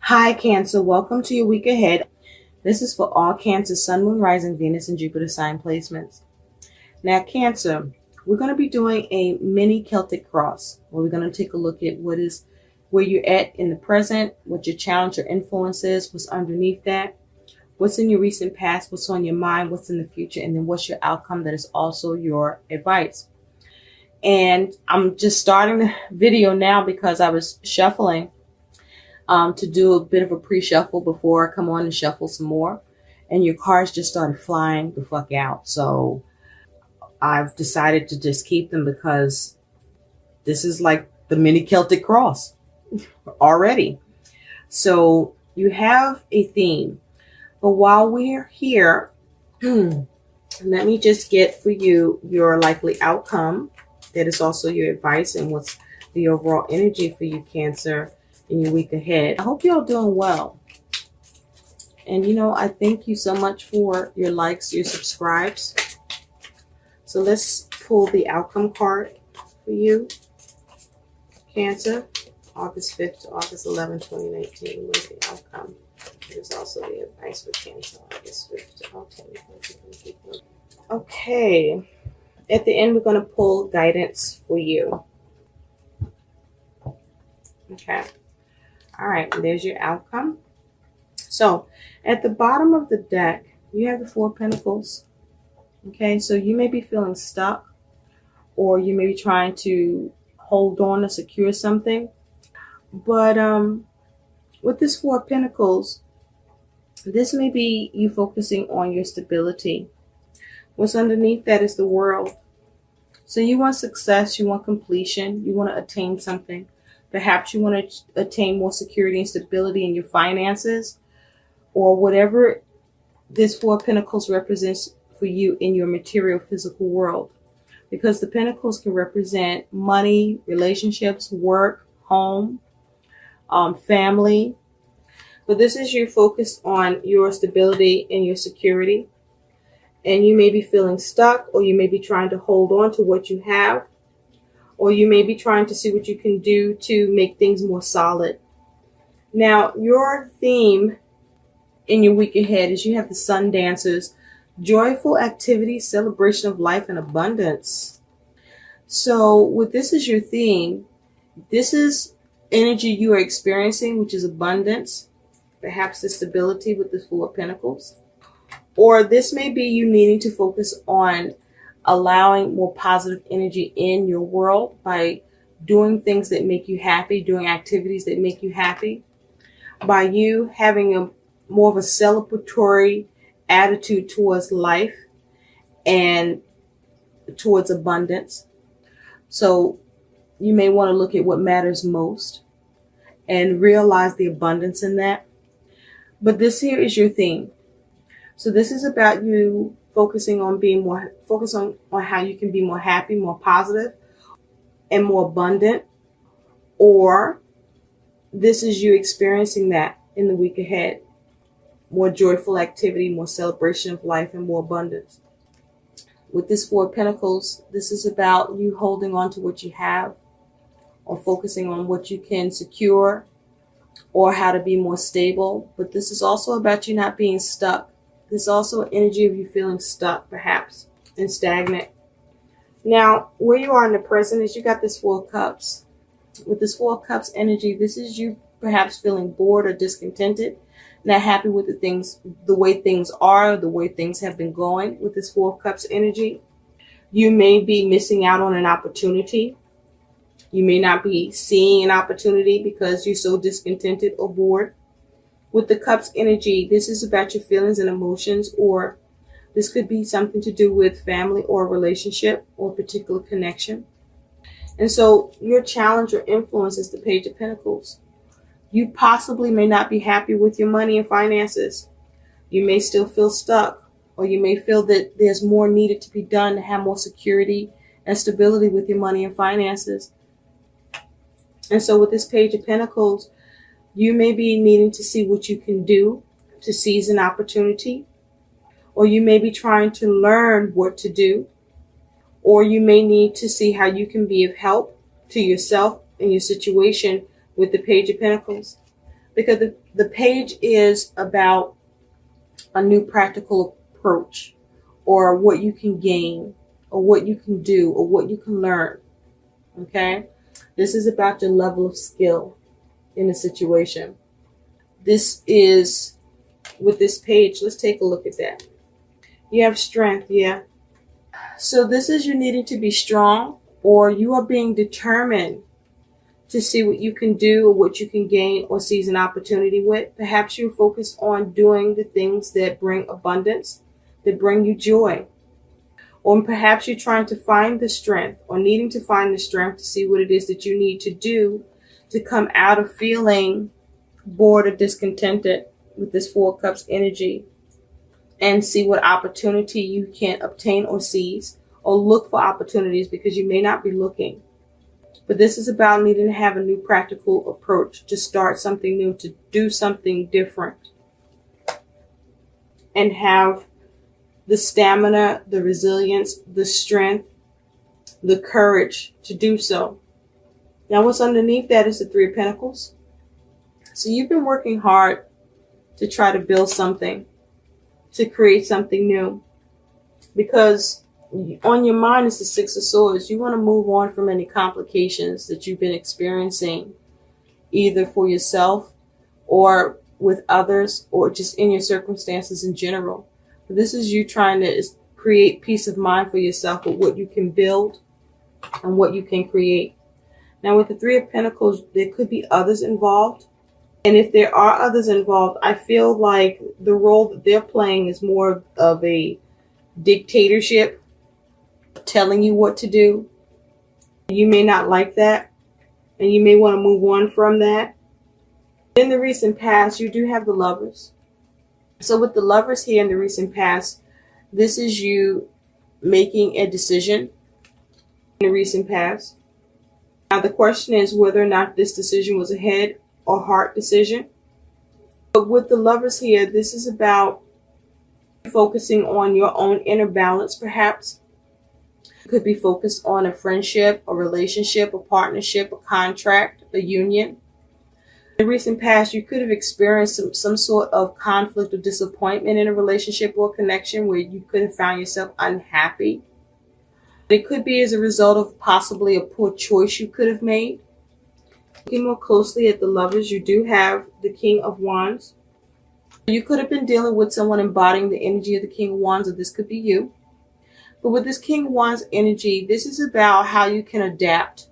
Hi, Cancer. Welcome to your week ahead. This is for all Cancer, Sun, Moon, Rising, Venus, and Jupiter sign placements. Now, Cancer, we're going to be doing a mini Celtic cross where we're going to take a look at where you're at in the present, what your challenge or influence is, what's underneath that, what's in your recent past, what's on your mind, what's in the future, and then what's your outcome that is also your advice. And I'm just starting the video now because I was shuffling to do a bit of a pre-shuffle before I come on and shuffle some more. And your cards just started flying the fuck out. So I've decided to just keep them because this is like the mini Celtic cross already. So you have a theme. But while we're here, let me just get for you your likely outcome. That is also your advice and what's the overall energy for you, Cancer, in your week ahead. I hope you're all doing well. And I thank you so much for your likes, your subscribes. So let's pull the outcome card for you, Cancer, August 5th to August 11th, 2019. Where's the outcome? There's also the advice for Cancer, August 5th to August. Okay. At the end, we're going to pull guidance for you. Okay. All right, there's your outcome. So at the bottom of the deck, you have the Four of Pentacles. Okay, so you may be feeling stuck, or you may be trying to hold on to secure something. But with this Four of Pentacles, this may be you focusing on your stability. What's underneath that is the World. So you want success, you want completion, you want to attain something. Perhaps you want to attain more security and stability in your finances, or whatever this Four of Pentacles represents for you in your material physical world. Because the Pentacles can represent money, relationships, work, home, family. But this is you focused on your stability and your security. And you may be feeling stuck, or you may be trying to hold on to what you have. Or you may be trying to see what you can do to make things more solid. Now, your theme in your week ahead is you have the Sun Dancers, joyful activity, celebration of life, and abundance. So, with this as your theme, this is energy you are experiencing, which is abundance, perhaps the stability with the Four of Pentacles. Or this may be you needing to focus on allowing more positive energy in your world by doing things that make you happy, doing activities that make you happy, by you having more of a celebratory attitude towards life and towards abundance. So you may want to look at what matters most and realize the abundance in that. But this here is your theme. So this is about you focusing on being more focused on how you can be more happy, more positive, and more abundant. Or this is you experiencing that in the week ahead. More joyful activity, more celebration of life, and more abundance. With this Four of Pentacles, this is about you holding on to what you have, or focusing on what you can secure, or how to be more stable. But this is also about you not being stuck. There's also an energy of you feeling stuck, perhaps, and stagnant. Now, where you are in the present is you got this Four of Cups. With this Four of Cups energy, this is you perhaps feeling bored or discontented, not happy with the way things are, the way things have been going. With this Four of Cups energy, you may be missing out on an opportunity. You may not be seeing an opportunity because you're so discontented or bored. With the Cups energy, this is about your feelings and emotions, or this could be something to do with family or relationship or particular connection. And so your challenge or influence is the Page of Pentacles. You possibly may not be happy with your money and finances. You may still feel stuck, or you may feel that there's more needed to be done to have more security and stability with your money and finances. And so with this Page of Pentacles, you may be needing to see what you can do to seize an opportunity, or you may be trying to learn what to do, or you may need to see how you can be of help to yourself and your situation with the Page of Pentacles. because the page is about a new practical approach, or what you can gain, or what you can do, or what you can learn. Okay? This is about your level of skill in a situation. This is, with this page, let's take a look at that. You have strength, yeah. So this is you needing to be strong, or you are being determined to see what you can do, or what you can gain, or seize an opportunity with. Perhaps you focus on doing the things that bring abundance, that bring you joy. Or perhaps you're trying to find the strength, or needing to find the strength to see what it is that you need to do to come out of feeling bored or discontented with this Four of Cups energy, and see what opportunity you can obtain or seize, or look for opportunities, because you may not be looking. But this is about needing to have a new practical approach, to start something new, to do something different, and have the stamina, the resilience, the strength, the courage to do so. Now what's underneath that is the Three of Pentacles. So you've been working hard to try to build something, to create something new, because on your mind is the Six of Swords. You want to move on from any complications that you've been experiencing, either for yourself or with others, or just in your circumstances in general. But this is you trying to create peace of mind for yourself with what you can build and what you can create. Now with the Three of Pentacles, there could be others involved. And if there are others involved, I feel like the role that they're playing is more of a dictatorship, telling you what to do. You may not like that, and you may want to move on from that. In the recent past, you do have the Lovers. So with the Lovers here in the recent past, this is you making a decision in the recent past. Now the question is whether or not this decision was a head or heart decision. But with the Lovers here, this is about focusing on your own inner balance, perhaps. It could be focused on a friendship, a relationship, a partnership, a contract, a union. In the recent past, you could have experienced some sort of conflict or disappointment in a relationship or connection where you could have found yourself unhappy. It could be as a result of possibly a poor choice you could have made. Looking more closely at the Lovers, you do have the King of Wands. You could have been dealing with someone embodying the energy of the King of Wands, or this could be you. But with this King of Wands energy, this is about how you can adapt.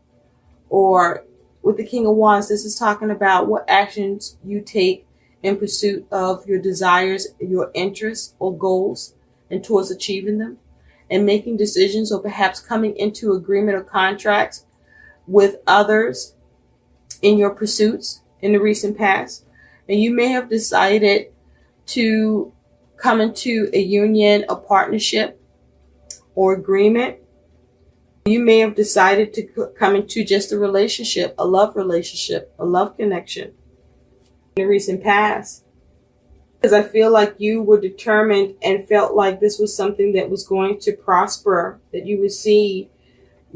Or with the King of Wands, this is talking about what actions you take in pursuit of your desires, your interests or goals, and towards achieving them, and making decisions, or perhaps coming into agreement or contracts with others in your pursuits in the recent past. And you may have decided to come into a union, a partnership, or agreement. You may have decided to come into just a relationship, a love connection in the recent past. Because I feel like you were determined and felt like this was something that was going to prosper, that you would see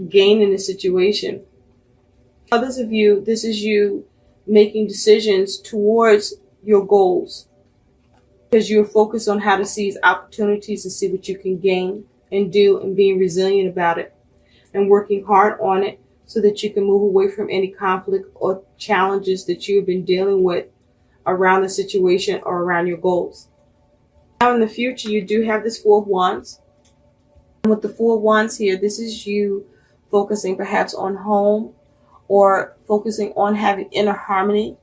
gain in the situation. Others of you, this is you making decisions towards your goals, because you're focused on how to seize opportunities and see what you can gain and do, and being resilient about it and working hard on it so that you can move away from any conflict or challenges that you've been dealing with around the situation or around your goals. Now in the future, you do have this Four of Wands. And with the Four of Wands here, this is you focusing perhaps on home, or focusing on having inner harmony.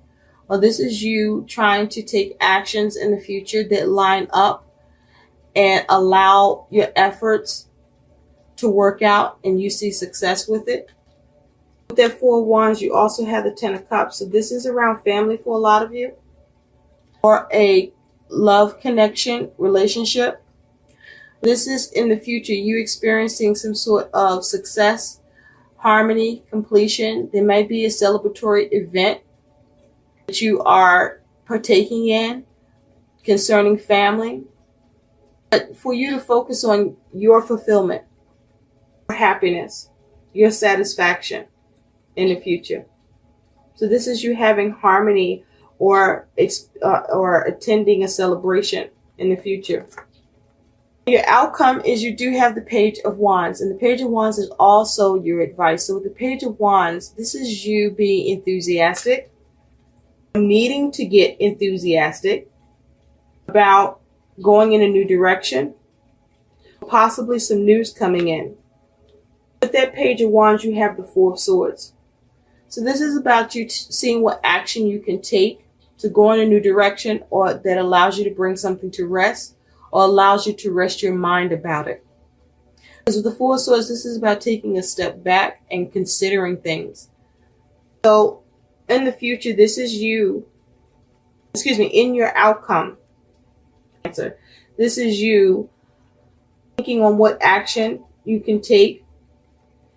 Or this is you trying to take actions in the future that line up and allow your efforts to work out and you see success with it. With that Four of Wands, you also have the Ten of Cups. So this is around family for a lot of you, or a love connection, relationship. This is in the future, you experiencing some sort of success, harmony, completion. There might be a celebratory event that you are partaking in concerning family. But for you to focus on your fulfillment, your happiness, your satisfaction in the future. So this is you having harmony or attending a celebration in the future. Your outcome is you do have the Page of Wands, and the Page of Wands is also your advice. So with the Page of Wands, this is you being enthusiastic, needing to get enthusiastic about going in a new direction, possibly some news coming in. With that Page of Wands, you have the Four of Swords. So this is about you seeing what action you can take to go in a new direction, or that allows you to bring something to rest, or allows you to rest your mind about it. Because with the Four of Swords, this is about taking a step back and considering things. So in the future, this is you, in your outcome, Cancer, this is you thinking on what action you can take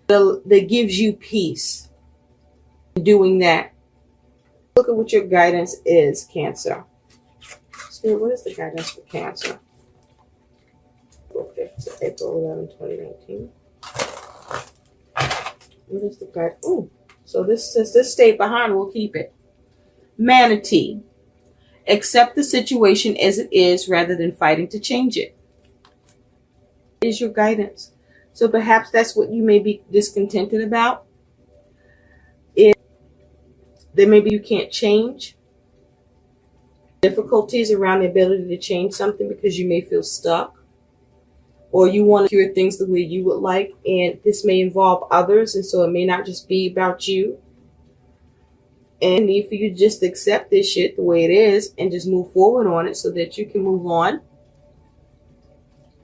that gives you peace. Doing that. Look at what your guidance is, Cancer. Spirit, what is the guidance for Cancer? April 5th to April 11, 2019. What is the guide? Oh, so this says this stayed behind, we'll keep it. Manatee. Accept the situation as it is rather than fighting to change it. Is your guidance. So perhaps that's what you may be discontented about. That maybe you can't change. Difficulties around the ability to change something because you may feel stuck. Or you want to hear things the way you would like, and this may involve others, and so it may not just be about you. And need for you to just accept this shit the way it is and just move forward on it so that you can move on.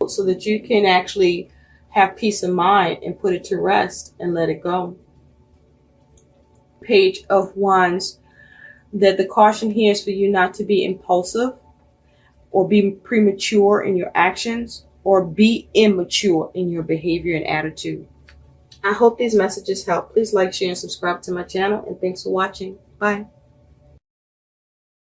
So that you can actually have peace of mind and put it to rest and let it go. Page of Wands, that the caution here is for you not to be impulsive or be premature in your actions or be immature in your behavior and attitude. I hope these messages help. Please like, share, and subscribe to my channel, and thanks for watching. Bye.